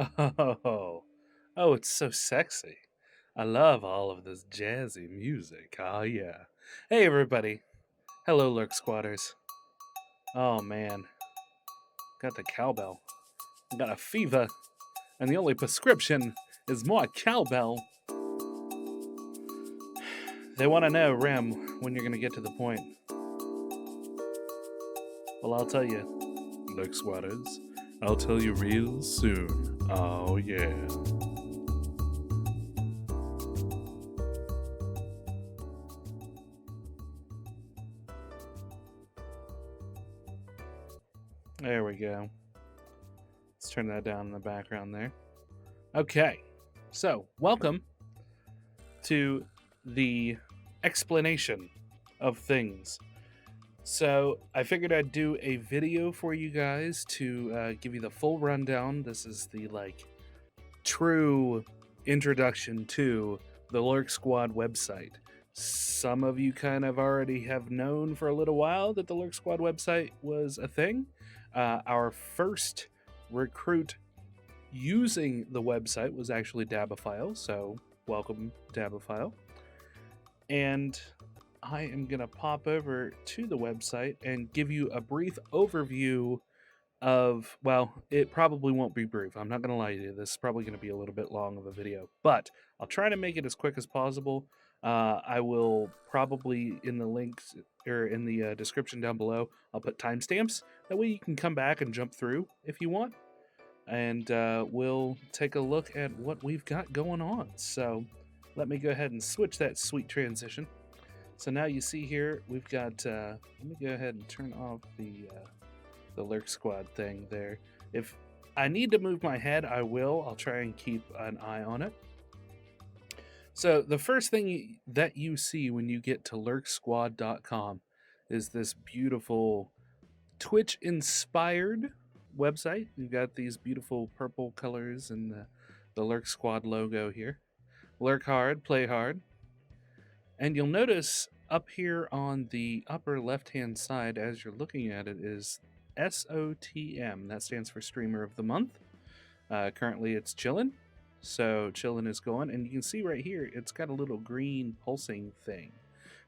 Oh, oh, it's so sexy. I love all of this jazzy music. Oh, yeah. Hey, everybody. Hello, Lurk Squatters. Oh, man. Got the cowbell. Got a fever, and the only prescription is more cowbell. They want to know, Rem, when you're going to get to the point. Well, I'll tell you, Lurk Squatters. I'll tell you real soon. Oh, yeah. There we go. Let's turn that down in the background there. Okay, so welcome to the explanation of things. So I figured I'd do a video for you guys to give you the full rundown. This is the true introduction to the Lurxquad website. Some of you kind of already have known for a little while that the Lurxquad website was a thing. Our first recruit using the website was actually Dabophile, so welcome, Dabophile. And I am going to pop over to the website and give you a brief overview of, well, it probably won't be brief. I'm not going to lie to you. This is probably going to be a little bit long of a video, but I'll try to make it as quick as possible. I will probably in the links or in the description down below, I'll put timestamps. That way you can come back and jump through if you want. And we'll take a look at what we've got going on. So let me go ahead and switch that sweet transition. So now you see here, we've got, let me go ahead and turn off the Lurxquad thing there. If I need to move my head, I will. I'll try and keep an eye on it. So the first thing that you see when you get to lurxquad.com is this beautiful Twitch-inspired website. You've got these beautiful purple colors and the Lurxquad logo here. Lurk hard, play hard. And you'll notice up here on the upper left-hand side, as you're looking at it, is SOTM. That stands for Streamer of the Month. Currently, it's Chillin'. So Chillin' is going. And you can see right here, it's got a little green pulsing thing.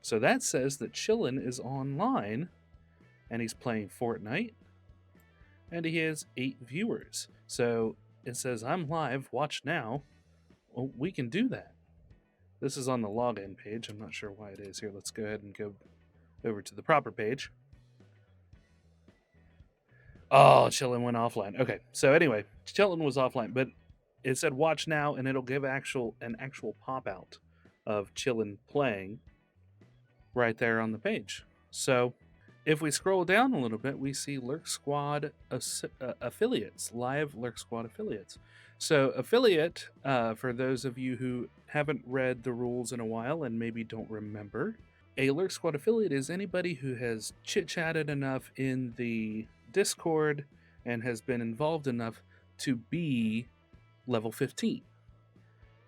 So that says that Chillin' is online, and he's playing Fortnite. And he has 8 viewers. So it says, I'm live, watch now. Well, we can do that. This is on the login page. I'm not sure why it is here. Let's go ahead and go over to the proper page. Oh, Chillin' went offline. Okay, so anyway, Chillin' was offline, but it said watch now, and it'll give an actual pop out of Chillin' playing right there on the page. So if we scroll down a little bit, we see Lurxquad affiliates, live Lurxquad affiliates. So affiliate, for those of you who haven't read the rules in a while and maybe don't remember, a Lurxquad affiliate is anybody who has chit-chatted enough in the Discord and has been involved enough to be level 15.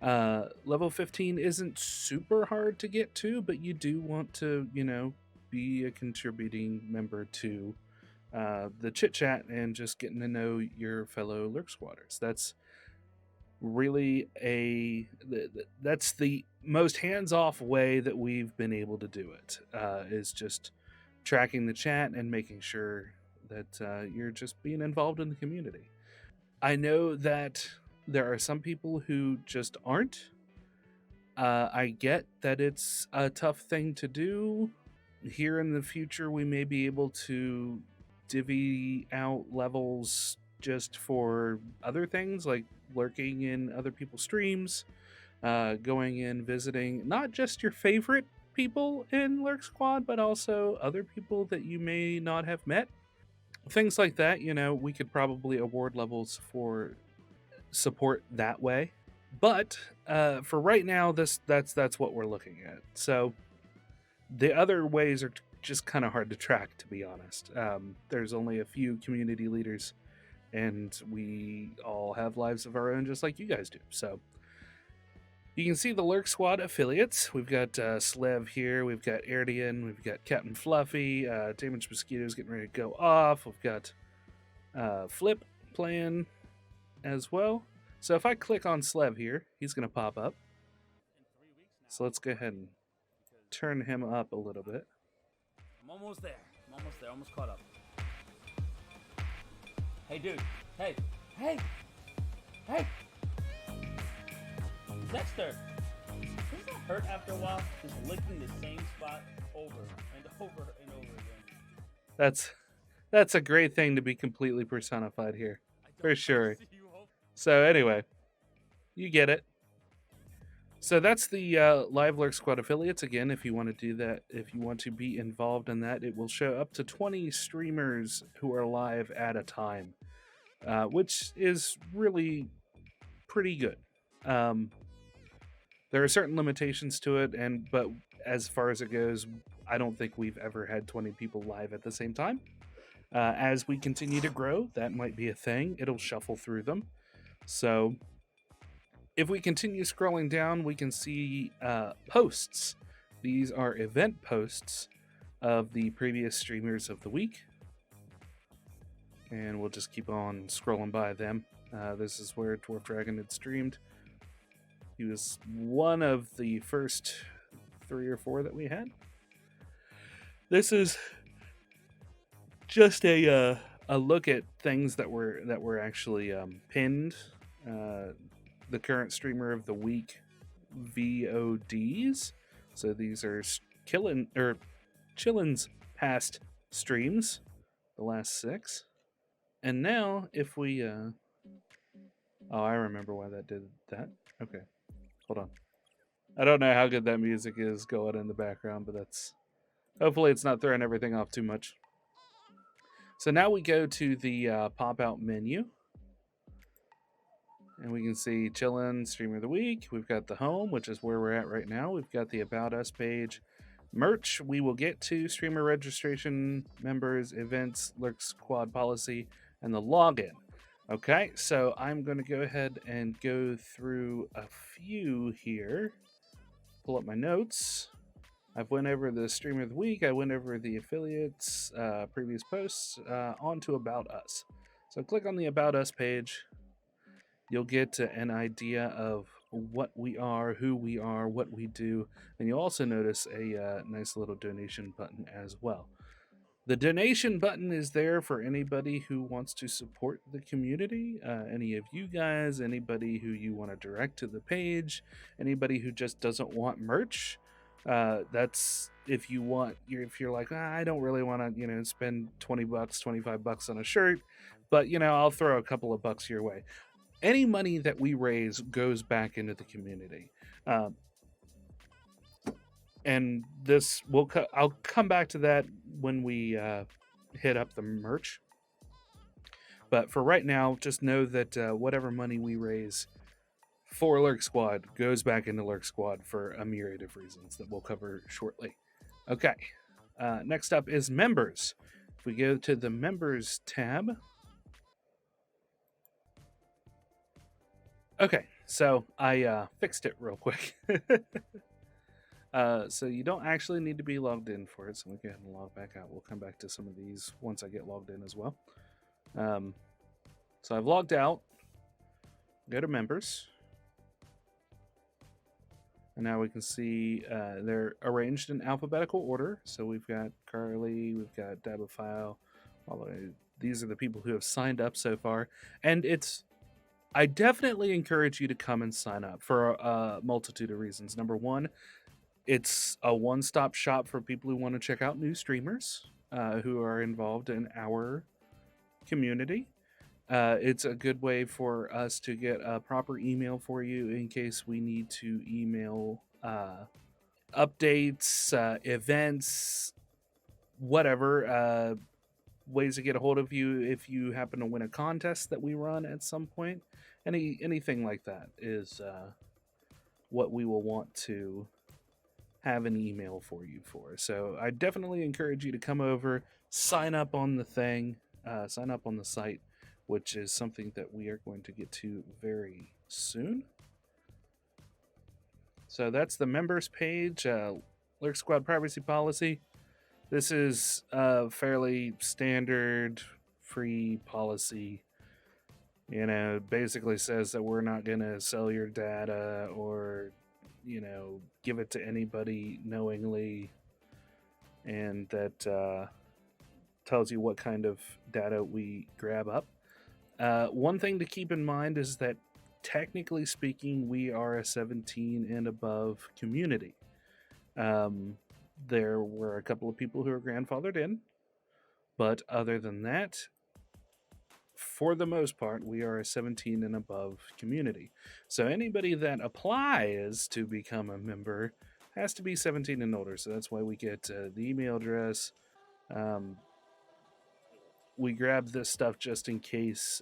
Level 15 isn't super hard to get to, but you do want to, be a contributing member to the chit-chat and just getting to know your fellow Lurxquatters. That's really that's the most hands-off way that we've been able to do it, is just tracking the chat and making sure that you're just being involved in the community. I know that there are some people who just aren't. I get that it's a tough thing to do. Here in the future, we may be able to divvy out levels just for other things, like lurking in other people's streams, going in, visiting not just your favorite people in Lurxquad, but also other people that you may not have met. Things like that, we could probably award levels for support that way. But for right now, that's what we're looking at. So the other ways are just kind of hard to track, to be honest. There's only a few community leaders, and we all have lives of our own, just like you guys do. So you can see the Lurxquad affiliates. We've got Slev here. We've got Erdian. We've got Captain Fluffy. Damaged Mosquito's getting ready to go off. We've got Flip playing as well. So if I click on Slev here, he's going to pop up. So let's go ahead and turn him up a little bit. I'm almost there. Almost caught up. Hey, dude. Hey. Dexter. Doesn't that hurt after a while? Just licking the same spot over and over and over again. That's a great thing to be completely personified here, for sure. So anyway, you get it. So that's the live Lurxquad affiliates. Again, if you want to do that, if you want to be involved in that, it will show up to 20 streamers who are live at a time, which is really pretty good. There are certain limitations to it, but as far as it goes, I don't think we've ever had 20 people live at the same time. As we continue to grow, that might be a thing. It'll shuffle through them. So if we continue scrolling down, we can see posts. These are event posts of the previous streamers of the week. And we'll just keep on scrolling by them. This is where Dwarf Dragon had streamed. He was one of the first 3 or 4 that we had. This is just a look at things that were actually pinned. The current streamer of the week VODs. So these are Chillin's past streams, the last 6. And now if we oh, I remember why that did that. Okay. Hold on. I don't know how good that music is going in the background, but hopefully it's not throwing everything off too much. So now we go to the pop-out menu. And we can see Chillin' Streamer of the Week. We've got the home, which is where we're at right now. We've got the About Us page. Merch, we will get to streamer registration, members, events, Lurxquad policy, and the login. Okay, so I'm going to go ahead and go through a few here. Pull up my notes. I've went over the Streamer of the Week. I went over the affiliates, previous posts, on to About Us. So click on the About Us page. You'll get an idea of what we are, who we are, what we do, and you'll also notice a nice little donation button as well. The donation button is there for anybody who wants to support the community, any of you guys, anybody who you want to direct to the page, anybody who just doesn't want merch. That's if you're like, I don't really want to, spend $20, $25 on a shirt, but I'll throw a couple of bucks your way. Any money that we raise goes back into the community. And this I'll come back to that when we hit up the merch. But for right now, just know that whatever money we raise for Lurxquad goes back into Lurxquad for a myriad of reasons that we'll cover shortly. Okay, next up is members. If we go to the members tab. Okay, so I fixed it real quick. So you don't actually need to be logged in for it. So we'll go ahead and log back out. We'll come back to some of these once I get logged in as well. So I've logged out. Go to members. And now we can see they're arranged in alphabetical order. So we've got Carly, we've got Dabophile. These are the people who have signed up so far. And I definitely encourage you to come and sign up for a multitude of reasons. Number one, it's a one-stop shop for people who want to check out new streamers who are involved in our community. It's a good way for us to get a proper email for you in case we need to email updates, events, whatever, ways to get a hold of you if you happen to win a contest that we run at some point. Anything like that is what we will want to have an email for you for. So I definitely encourage you to come over, sign up on the thing, sign up on the site, which is something that we are going to get to very soon. So that's the members page, Lurxquad privacy policy. This is a fairly standard free policy. Basically says that we're not going to sell your data or, give it to anybody knowingly, and that tells you what kind of data we grab up. One thing to keep in mind is that technically speaking, we are a 17 and above community. There were a couple of people who are grandfathered in, but other than that, for the most part, we are a 17 and above community. So anybody that applies to become a member has to be 17 and older. So that's why we get the email address. We grab this stuff just in case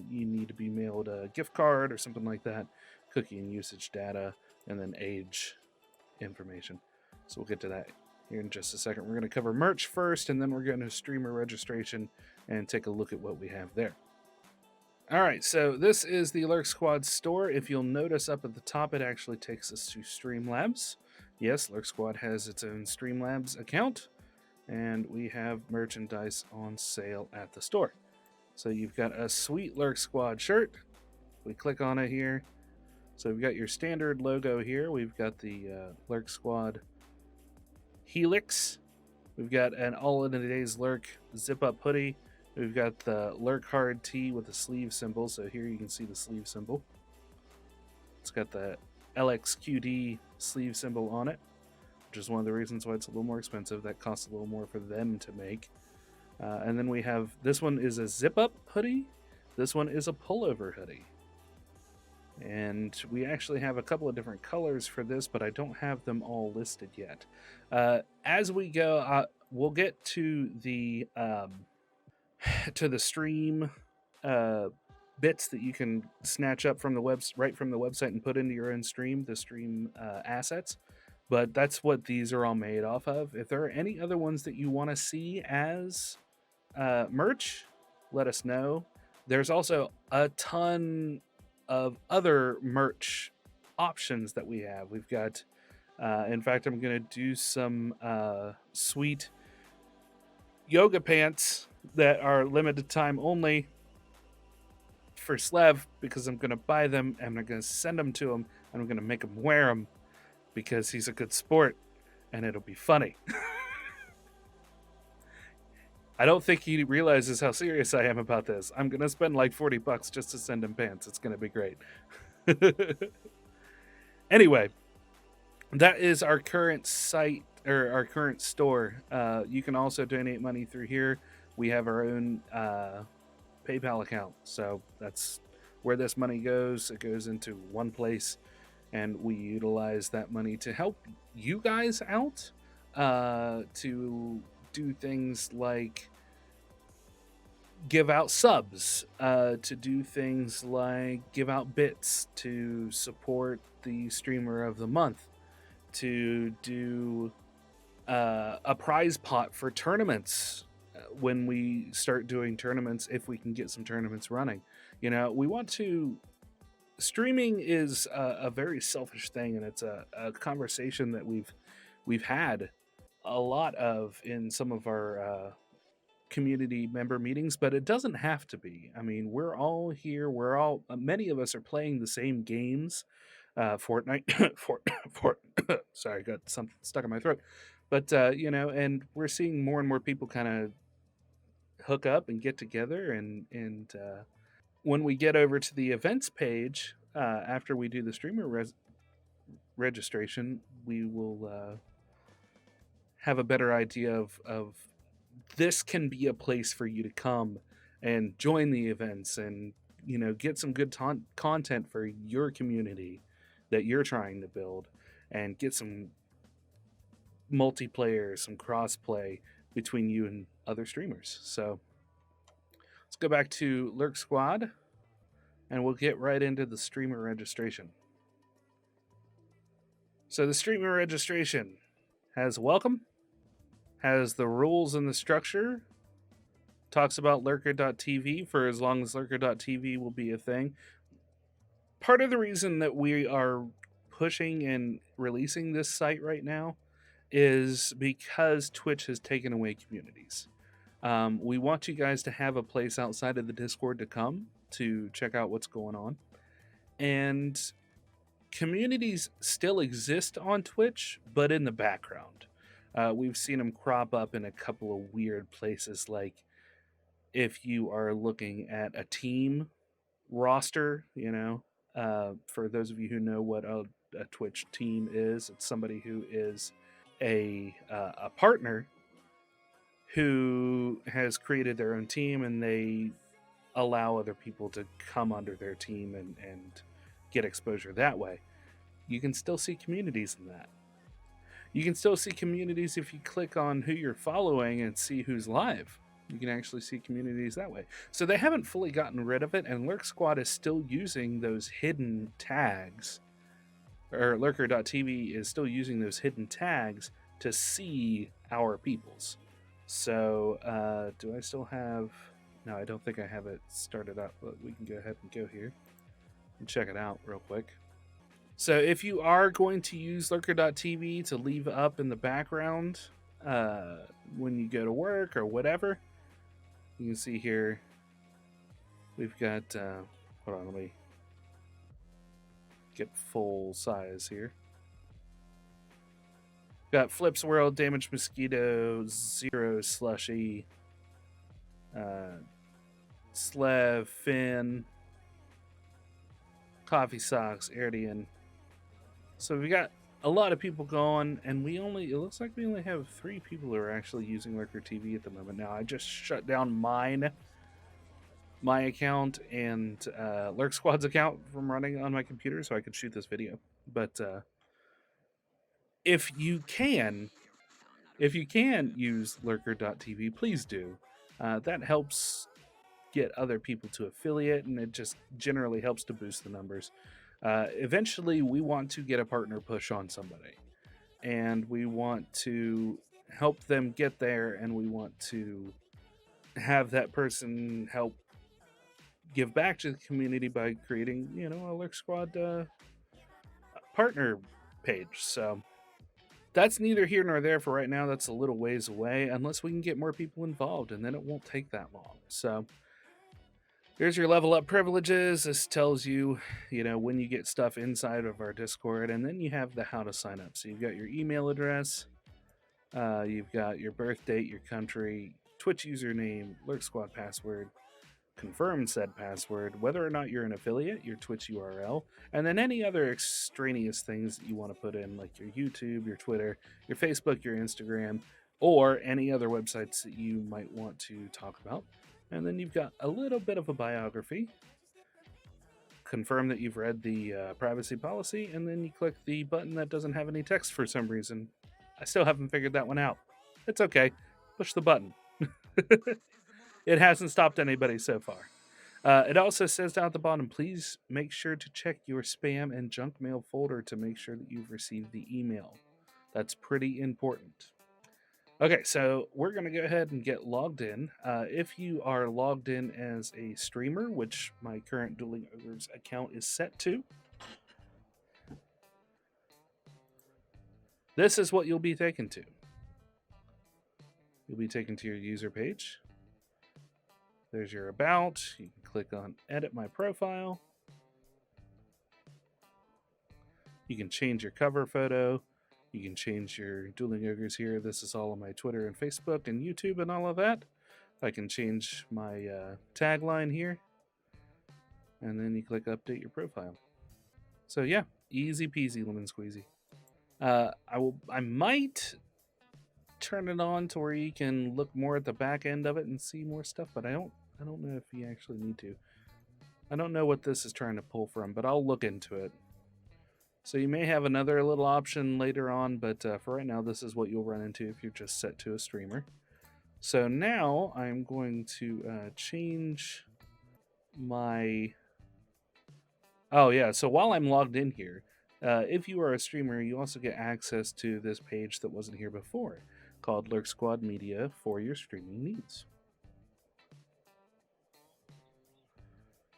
you need to be mailed a gift card or something like that, cookie and usage data, and then age information. So we'll get to that here in just a second. We're going to cover merch first, and then we're going to streamer registration and take a look at what we have there. All right, so this is the Lurxquad store. If you'll notice up at the top, it actually takes us to Streamlabs. Yes, Lurxquad has its own Streamlabs account, and we have merchandise on sale at the store. So you've got a sweet Lurxquad shirt. We click on it here. So we've got your standard logo here. We've got the Lurxquad Helix. We've got an All in a Day's Lurk zip-up hoodie. We've got the Lurk Hard tee with the sleeve symbol. So here you can see the sleeve symbol. It's got the LXQD sleeve symbol on it, which is one of the reasons why it's a little more expensive. That costs a little more for them to make. And then we have, this one is a zip-up hoodie. This one is a pullover hoodie. And we actually have a couple of different colors for this, but I don't have them all listed yet. As we go, we'll get to the stream bits that you can snatch up from right from the website and put into your own stream, the stream assets. But that's what these are all made off of. If there are any other ones that you want to see as merch, let us know. There's also a ton of other merch options that we have. We've got, in fact, I'm going to do some sweet yoga pants that are limited time only for Slev, because I'm going to buy them and I'm going to send them to him and I'm going to make him wear them because he's a good sport and it'll be funny. I don't think he realizes how serious I am about this. I'm going to spend like $40 just to send him pants. It's going to be great. Anyway, that is our current site, or our current store. You can also donate money through here. We have our own PayPal account. So that's where this money goes. It goes into one place, and we utilize that money to help you guys out, to do things like give out subs, to do things like give out bits to support the streamer of the month, to do a prize pot for tournaments when we start doing tournaments, if we can get some tournaments running. We want to... Streaming is a very selfish thing, and it's a conversation that we've had a lot of in some of our community member meetings, but it doesn't have to be. I mean, we're all here. Many of us are playing the same games. Fortnite, sorry, got something stuck in my throat. But and we're seeing more and more people kind of hook up and get together, and when we get over to the events page, after we do the streamer registration, we will have a better idea of this can be a place for you to come and join the events and get some good content for your community that you're trying to build, and get some multiplayer, some crossplay between you and other streamers. So let's go back to Lurxquad, and we'll get right into the streamer registration. So the streamer registration has welcome, has the rules and the structure, talks about Lurker.tv for as long as Lurker.tv will be a thing. Part of the reason that we are pushing and releasing this site right now is because Twitch has taken away communities. We want you guys to have a place outside of the Discord to come to check out what's going on. And communities still exist on Twitch, but in the background. We've seen them crop up in a couple of weird places, like if you are looking at a team roster, for those of you who know what a Twitch team is, it's somebody who is a partner who has created their own team, and they allow other people to come under their team and get exposure that way. You can still see communities in that. You can still see communities if you click on who you're following and see who's live. You can actually see communities that way. So they haven't fully gotten rid of it, and Lurxquad is still using those hidden tags, or Lurker.tv is still using those hidden tags to see our peoples. So, do I still have... No, I don't think I have it started up, but we can go ahead and go here and check it out real quick. So if you are going to use Lurker.tv to leave up in the background when you go to work or whatever, you can see here we've got, hold on, let me get full size here. Got Flips World, Damaged Mosquito, Zero Slushy, Slev, Finn, Coffee Socks, Erdian. So we got a lot of people going, and it looks like we only have 3 people who are actually using Lurker TV at the moment. Now, I just shut down my account and Lurxquad's account from running on my computer so I could shoot this video. But if you can use Lurker.tv, please do. That helps get other people to affiliate, and it just generally helps to boost the numbers. Eventually, we want to get a partner push on somebody, and we want to help them get there, and we want to have that person help give back to the community by creating, a Lurxquad partner page. So that's neither here nor there for right now. That's a little ways away, unless we can get more people involved, and then it won't take that long. So here's your level up privileges. This tells you, when you get stuff inside of our Discord, and then you have the how to sign up. So you've got your email address, you've got your birth date, your country, Twitch username, Lurxquad password, confirm said password, whether or not you're an affiliate, your Twitch URL, and then any other extraneous things that you want to put in, like your YouTube, your Twitter, your Facebook, your Instagram, or any other websites that you might want to talk about. And then you've got a little bit of a biography. Confirm that you've read the privacy policy, and then you click the button that doesn't have any text for some reason. I still haven't figured that one out. It's okay. Push the button. It hasn't stopped anybody so far. It also says down at the bottom, please make sure to check your spam and junk mail folder to make sure that you've received the email. That's pretty important. Okay, so we're going to go ahead and get logged in. If you are logged in as a streamer, which my current Dueling Ogres account is set to, this is what you'll be taken to. You'll be taken to your user page. There's your about. You can click on edit my profile. You can change your cover photo. You can change your Dueling Ogres here. This is all on my Twitter and Facebook and YouTube and all of that. I can change my tagline here. And then you click update your profile. So yeah, easy peasy lemon squeezy. I might turn it on to where you can look more at the back end of it and see more stuff, but I don't know if you actually need to. I don't know what this is trying to pull from, but I'll look into it. So you may have another little option later on, but for right now, this is what you'll run into if you're just set to a streamer. So now I'm going to change my... Oh yeah, so while I'm logged in here, if you are a streamer, you also get access to this page that wasn't here before, called Lurxquad Media for your streaming needs.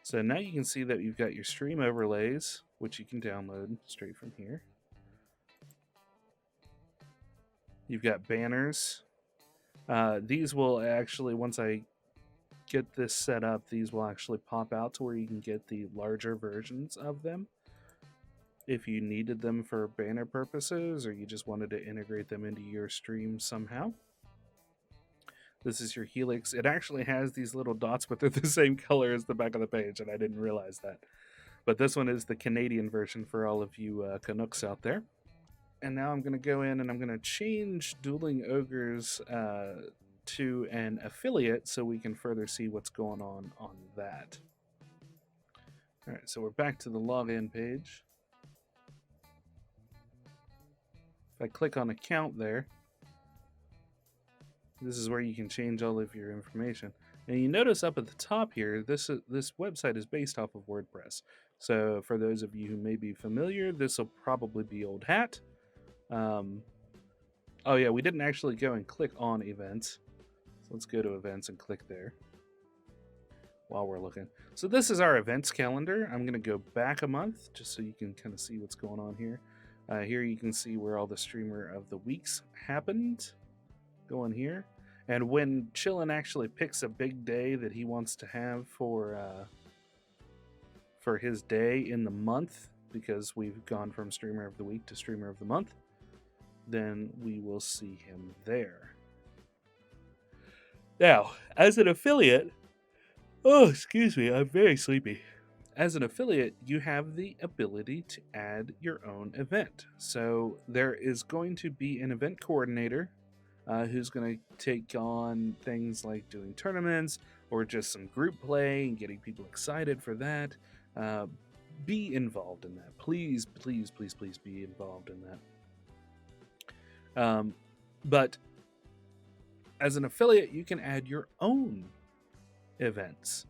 So now you can see that you've got your stream overlays, which you can download straight from here. You've got banners. These will actually, once I get this set up, these will actually pop out to where you can get the larger versions of them if you needed them for banner purposes or you just wanted to integrate them into your stream somehow. This is your helix. It actually has these little dots, but they're the same color as the back of the page, and I didn't realize that. But this one is the Canadian version for all of you Canucks out there. And now I'm going to go in and I'm going to change Dueling Ogres to an affiliate so we can further see what's going on that. All right, so we're back to the login page. If I click on account there, this is where you can change all of your information. And you notice up at the top here, this website is based off of WordPress. So for those of you who may be familiar, this will probably be old hat. Oh yeah, we didn't actually go and click on events. So let's go to events and click there while we're looking. So this is our events calendar. I'm going to go back a month just so you can kind of see what's going on here. Here you can see where all the streamer of the weeks happened. Go in here. And when Chillin actually picks a big day that he wants to have for his day in the month, because we've gone from streamer of the week to streamer of the month, then we will see him there. Now, as an affiliate, oh, excuse me, I'm very sleepy. As an affiliate, you have the ability to add your own event. So there is going to be an event coordinator who's going to take on things like doing tournaments or just some group play and getting people excited for that. Be involved in that. Please, please, please, please be involved in that. But as an affiliate, you can add your own events.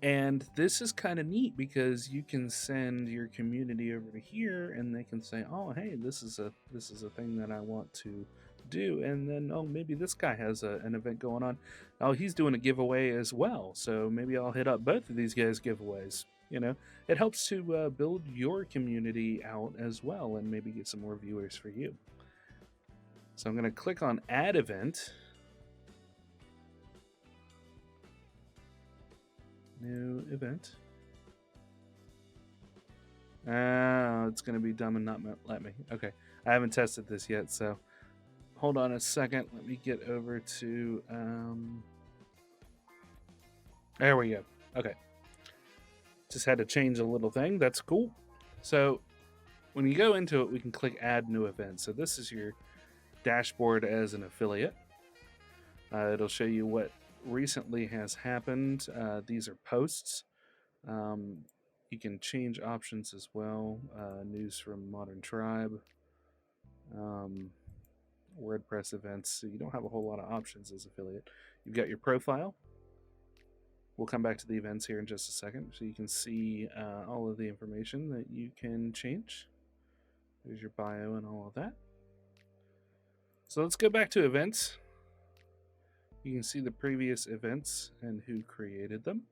And this is kind of neat because you can send your community over to here and they can say, oh, hey, this is a thing that I want to do. And then, oh, maybe this guy has an event going on. Oh, he's doing a giveaway as well. So maybe I'll hit up both of these guys' giveaways. You know, it helps to build your community out as well and maybe get some more viewers for you. So I'm going to click on add event. New event. It's going to be dumb and not let me. Okay, I haven't tested this yet, so hold on a second. Let me get over to... There we go. Okay. Just had to change a little thing. That's cool. So when you go into it, we can click add new event. So this is your dashboard as an affiliate. It'll show you what recently has happened. These are posts. You can change options as well. News from Modern Tribe. WordPress events. So you don't have a whole lot of options as affiliate. You've got your profile. We'll come back to the events here in just a second so you can see all of the information that you can change. There's your bio and all of that. So let's go back to events. You can see the previous events and who created them.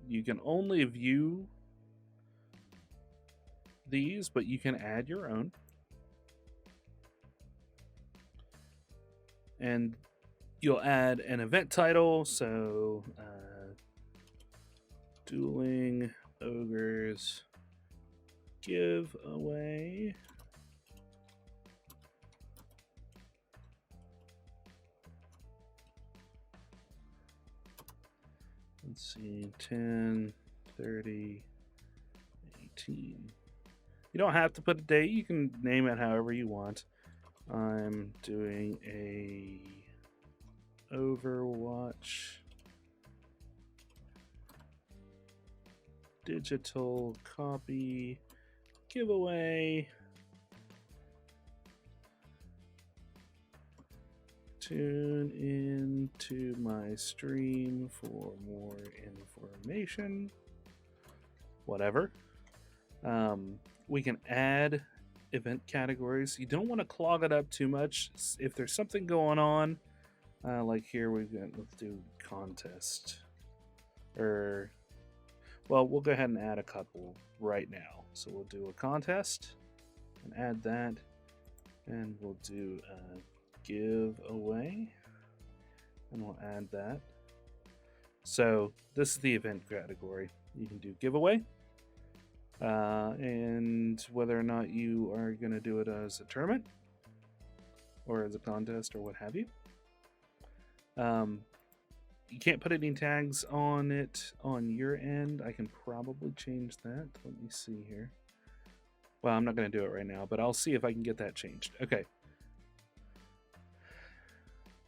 You can only view these, but you can add your own. And you'll add an event title, so Dueling Ogres Giveaway. Let's see, 10, 30, 18. You don't have to put a date. You can name it however you want. I'm doing a Overwatch digital copy giveaway. Tune in to my stream for more information. Whatever. We can add event categories. You don't want to clog it up too much. If there's something going on, like here we've got, let's do contest. Well, we'll go ahead and add a couple right now. So we'll do a contest and add that, and we'll do a giveaway, and we'll add that. So this is the event category. You can do giveaway, and whether or not you are going to do it as a tournament or as a contest or what have you. You can't put any tags on it on your end. I can probably change that. Let me see here. Well, I'm not going to do it right now, but I'll see if I can get that changed. Okay.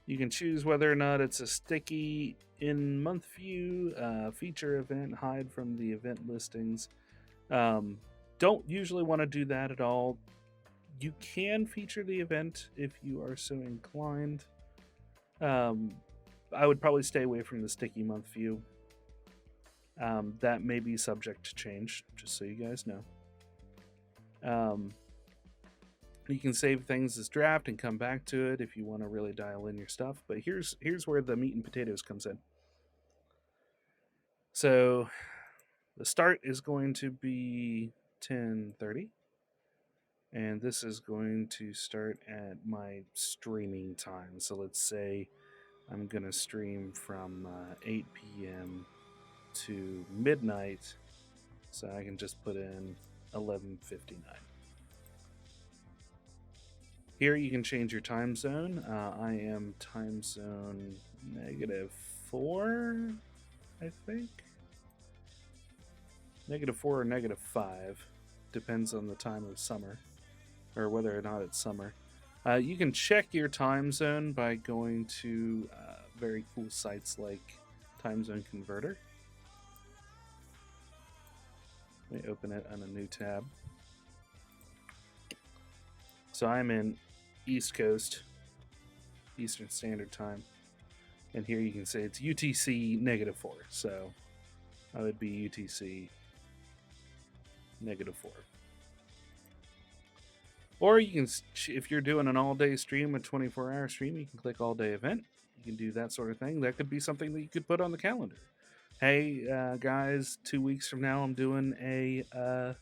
You can choose whether or not it's a sticky in month view, feature event, hide from the event listings. Don't usually want to do that at all. You can feature the event if you are so inclined. I would probably stay away from the sticky month view. That may be subject to change, just so you guys know. You can save things as draft and come back to it if you want to really dial in your stuff. But here's where the meat and potatoes comes in. So the start is going to be 10:30. And this is going to start at my streaming time. So let's say I'm going to stream from 8 p.m. to midnight. So I can just put in 11:59. Here you can change your time zone. I am time zone -4, I think. -4 or -5. Depends on the time of summer, or whether or not it's summer. You can check your time zone by going to very cool sites like Time Zone Converter. Let me open it on a new tab. So I'm in East Coast, Eastern Standard Time. And here you can say it's UTC -4. So I would be UTC -4. Or you can, if you're doing an all-day stream, a 24-hour stream, you can click all-day event. You can do that sort of thing. That could be something that you could put on the calendar. Hey, guys, 2 weeks from now, I'm doing an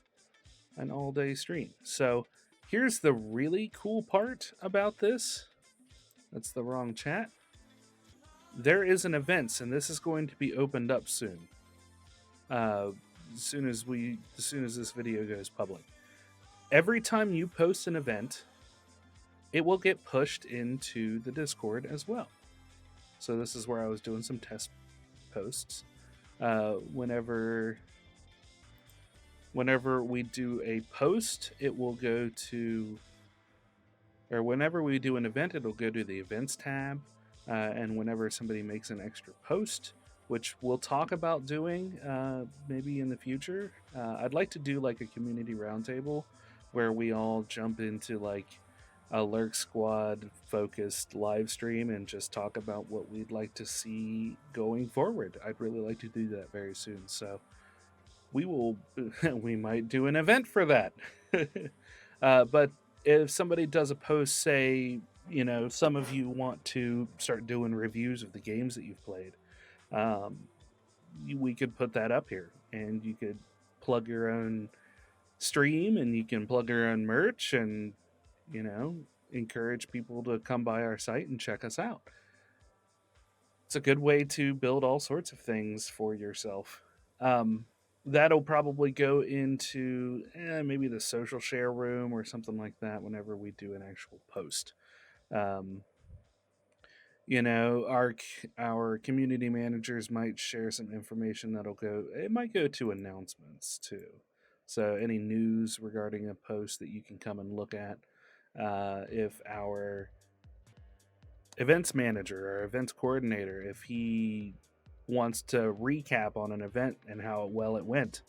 all-day stream. So here's the really cool part about this. That's the wrong chat. There is an events, and this is going to be opened up soon. As soon as this video goes public. Every time you post an event, it will get pushed into the Discord as well. So this is where I was doing some test posts. Whenever we do a post, it will go to, or whenever we do an event, it'll go to the events tab. And whenever somebody makes an extra post, which we'll talk about doing maybe in the future, I'd like to do like a community roundtable where we all jump into like a Lurxquad focused live stream and just talk about what we'd like to see going forward. I'd really like to do that very soon. So we might do an event for that. But if somebody does a post, say, some of you want to start doing reviews of the games that you've played, we could put that up here, and you could plug your own stream, and you can plug your own merch, and encourage people to come by our site and check us out. It's a good way to build all sorts of things for yourself. That'll probably go into maybe the social share room or something like that whenever we do an actual post. Our community managers might share some information it might go to announcements too. So any news regarding a post that you can come and look at, if our events manager or events coordinator, if he wants to recap on an event and how well it went,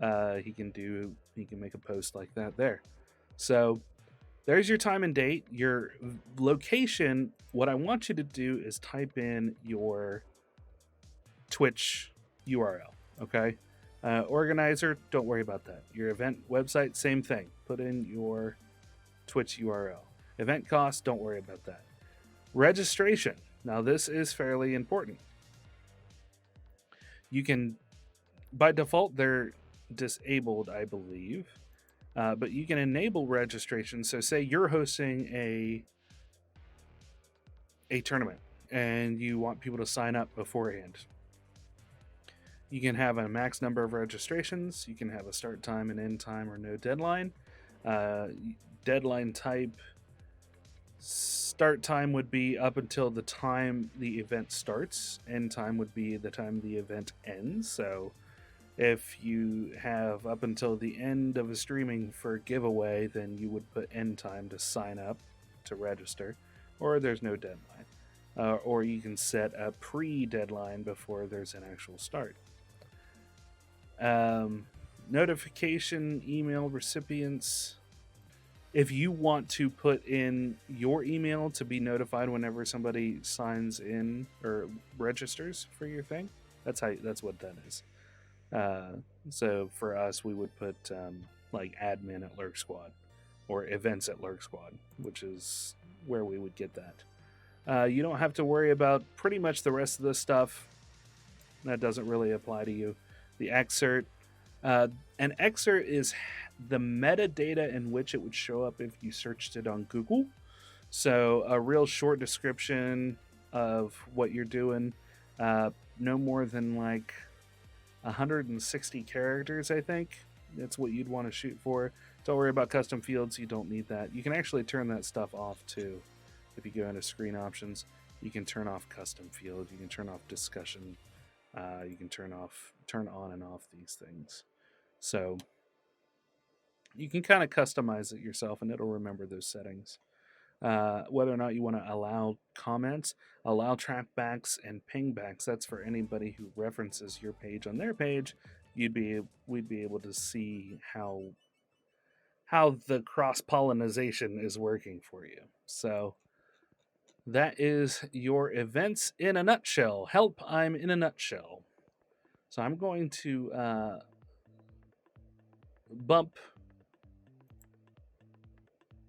he can make a post like that there. So there's your time and date, your location. What I want you to do is type in your Twitch URL, okay? Organizer, don't worry about that. Your event website, same thing. Put in your Twitch URL. Event cost, don't worry about that. Registration. Now, this is fairly important. You can, by default, they're disabled, I believe. But you can enable registration. So say you're hosting a tournament and you want people to sign up beforehand. You can have a max number of registrations. You can have a start time and end time or no deadline. Uh, Deadline type, start time would be up until the time the event starts. End time would be the time the event ends. So if you have up until the end of a streaming for giveaway, then you would put end time to sign up to register, or there's no deadline. Or you can set a pre deadline before there's an actual start. Um, Notification email recipients. If you want to put in your email to be notified whenever somebody signs in or registers for your thing, that's what that is. So for us, we would put like admin at Lurxquad or events at Lurxquad, which is where we would get that. You don't have to worry about pretty much the rest of the stuff. That doesn't really apply to you. The excerpt. An excerpt is the metadata in which it would show up if you searched it on Google. So a real short description of what you're doing, no more than like 160 characters, I think. That's what you'd want to shoot for. Don't worry about custom fields. You don't need that. You can actually turn that stuff off too. If you go into screen options, you can turn off custom field. You can turn off discussion. You can turn on and off these things. So you can kind of customize it yourself, and it'll remember those settings. Whether or not you want to allow comments, allow trackbacks and pingbacks. That's for anybody who references your page on their page. We'd be able to see how the cross pollination is working for you. So that is your events in a nutshell. Help! I'm in a nutshell. So I'm going to bump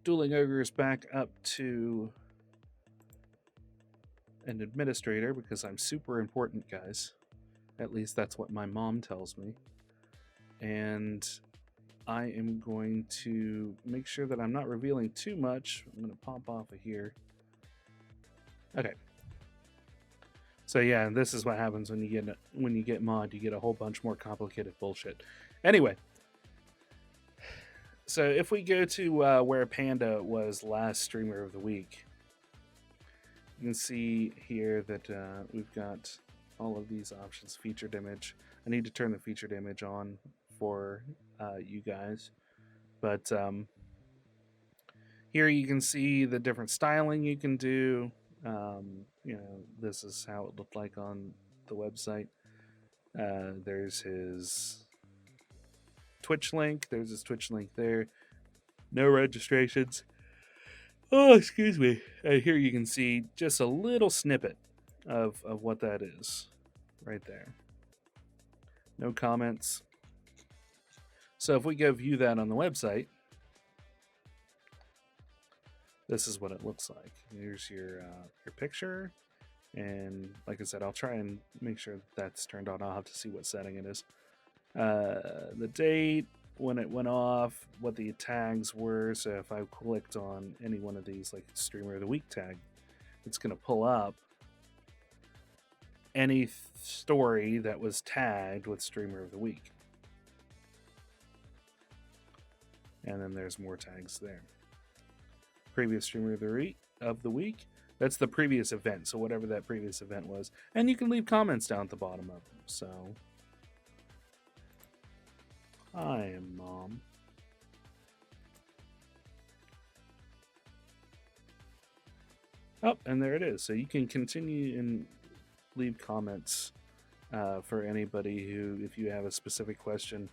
Dueling Ogres back up to an administrator because I'm super important, guys. At least that's what my mom tells me. And I am going to make sure that I'm not revealing too much. I'm going to pop off of here. Okay. So yeah, this is what happens when you get mod. You get a whole bunch more complicated bullshit. Anyway, so if we go to where Panda was last streamer of the week, you can see here that we've got all of these options. Featured image. I need to turn the featured image on for you guys, but here you can see the different styling you can do. This is how it looked like on the website. There's his Twitch link. There's his Twitch link there. No registrations. Oh, excuse me. And here you can see just a little snippet of what that is right there. No comments. So if we go view that on the website, this is what it looks like. Here's your picture. And like I said, I'll try and make sure that's turned on. I'll have to see what setting it is. The date, when it went off, what the tags were. So if I clicked on any one of these, like Streamer of the Week tag, it's going to pull up any story that was tagged with Streamer of the Week. And then there's more tags there. Previous Streamer of the Week. That's the previous event, so whatever that previous event was. And you can leave comments down at the bottom of them. So, hi, Mom. Oh, and there it is. So you can continue and leave comments for anybody who, if you have a specific question,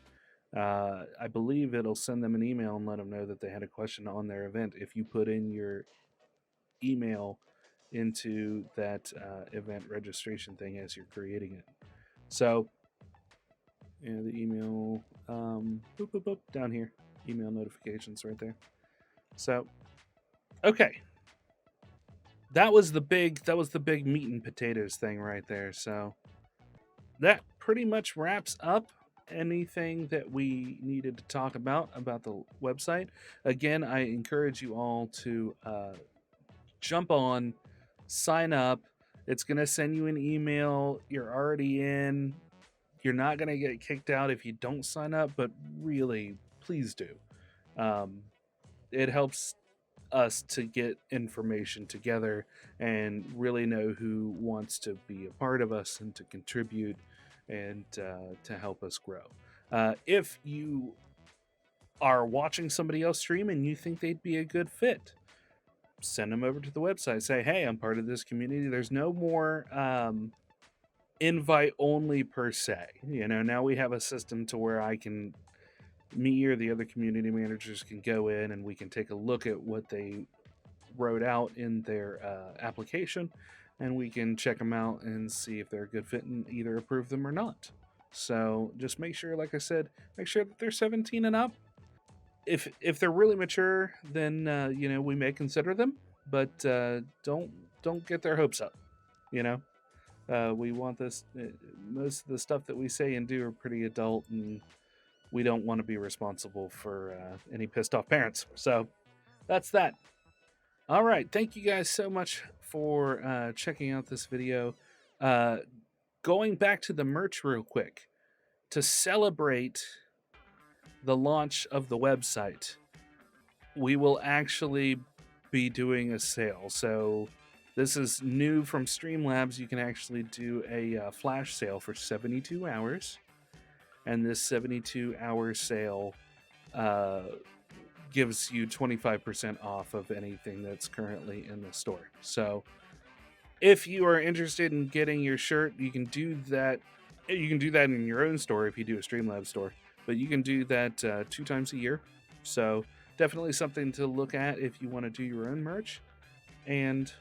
I believe it'll send them an email and let them know that they had a question on their event if you put in your email into that event registration thing as you're creating it. So, the email down here, email notifications right there. So, okay, that was the big meat and potatoes thing right there. So that pretty much wraps up anything that we needed to talk about the website. Again, I encourage you all to jump on, sign up. It's going to send you an email. You're already in. You're not going to get kicked out if you don't sign up, but really, please do. Um, it helps us to get information together and really know who wants to be a part of us and to contribute and to help us grow. If you are watching somebody else stream and you think they'd be a good fit, send them over to the website. Say, hey, I'm part of this community. There's no more invite only per se. Now we have a system to where me or the other community managers can go in and we can take a look at what they wrote out in their application, and we can check them out and see if they're a good fit and either approve them or not. So just make sure, like I said, make sure that they're 17 and up. If they're really mature, then we may consider them, but don't get their hopes up. We want this. Most of the stuff that we say and do are pretty adult, and we don't want to be responsible for any pissed off parents. So that's that. All right. Thank you guys so much for checking out this video. Going back to the merch real quick, to celebrate the launch of the website, we will actually be doing a sale. So this is new from Streamlabs. You can actually do a flash sale for 72 hours. And this 72-hour sale gives you 25% off of anything that's currently in the store. So if you are interested in getting your shirt, you can do that. You can do that in your own store if you do a Streamlabs store, but you can do that 2 times a year. So definitely something to look at if you want to do your own merch. And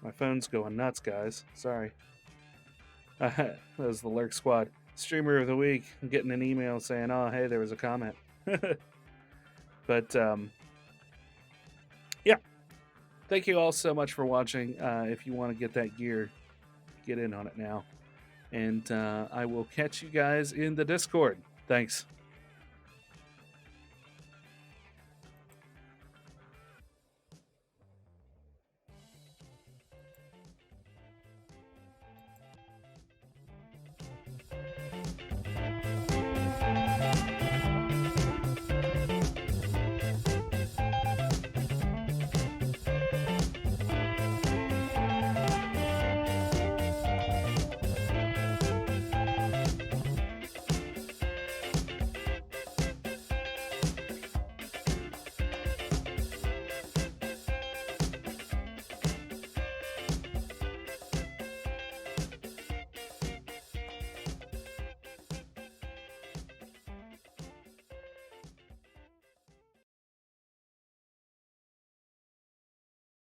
my phone's going nuts, guys. Sorry. That was the Lurxquad Streamer of the Week. I'm getting an email saying, oh, hey, there was a comment. But, yeah. Thank you all so much for watching. If you want to get that gear, get in on it now. And I will catch you guys in the Discord. Thanks.